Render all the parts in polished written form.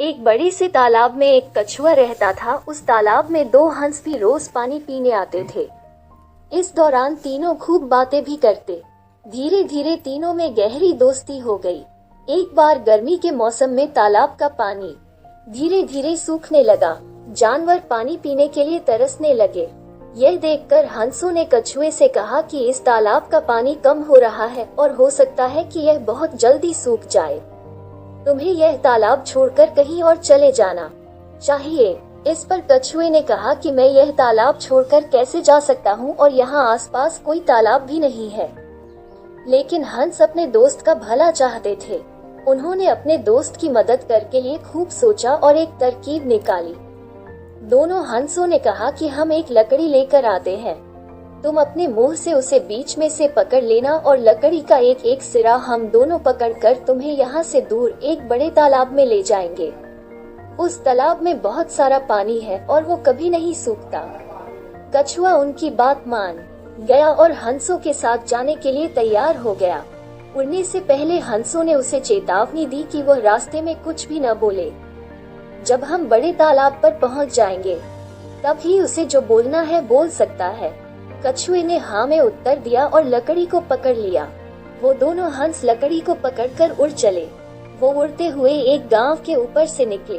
एक बड़े से तालाब में एक कछुआ रहता था। उस तालाब में दो हंस भी रोज पानी पीने आते थे। इस दौरान तीनों खूब बातें भी करते। धीरे धीरे तीनों में गहरी दोस्ती हो गई। एक बार गर्मी के मौसम में तालाब का पानी धीरे धीरे सूखने लगा। जानवर पानी पीने के लिए तरसने लगे। यह देखकर हंसों ने कछुए से कहा कि इस तालाब का पानी कम हो रहा है और हो सकता है कि यह बहुत जल्दी सूख जाए। तुम्हें यह तालाब छोड़कर कहीं और चले जाना चाहिए। इस पर कछुए ने कहा कि मैं यह तालाब छोड़कर कैसे जा सकता हूँ और यहाँ आसपास कोई तालाब भी नहीं है। लेकिन हंस अपने दोस्त का भला चाहते थे। उन्होंने अपने दोस्त की मदद करके लिए खूब सोचा और एक तरकीब निकाली। दोनों हंसों ने कहा कि हम एक लकड़ी लेकर आते हैं। तुम अपने मुंह से उसे बीच में से पकड़ लेना और लकड़ी का एक एक सिरा हम दोनों पकड़कर तुम्हें यहाँ से दूर एक बड़े तालाब में ले जाएंगे। उस तालाब में बहुत सारा पानी है और वो कभी नहीं सूखता। कछुआ उनकी बात मान गया और हंसों के साथ जाने के लिए तैयार हो गया। उड़ने से पहले हंसों ने उसे चेतावनी दी कि वह रास्ते में कुछ भी न बोले। जब हम बड़े तालाब पर पहुंच जाएंगे तब ही उसे जो बोलना है बोल सकता है। कछुए ने हाँ में उत्तर दिया और लकड़ी को पकड़ लिया। वो दोनों हंस लकड़ी को पकड़कर उड़ चले। वो उड़ते हुए एक गांव के ऊपर से निकले।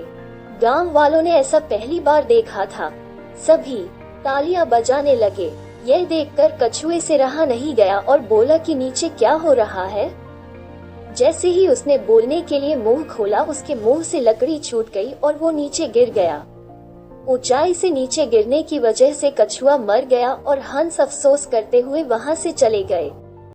गांव वालों ने ऐसा पहली बार देखा था। सभी तालियां बजाने लगे। यह देखकर कछुए से रहा नहीं गया और बोला कि नीचे क्या हो रहा है। जैसे ही उसने बोलने के लिए मुंह खोला उसके मुंह से लकड़ी छूट गई और वो नीचे गिर गया। ऊंचाई से नीचे गिरने की वजह से कछुआ मर गया और हंस अफसोस करते हुए वहां से चले गए।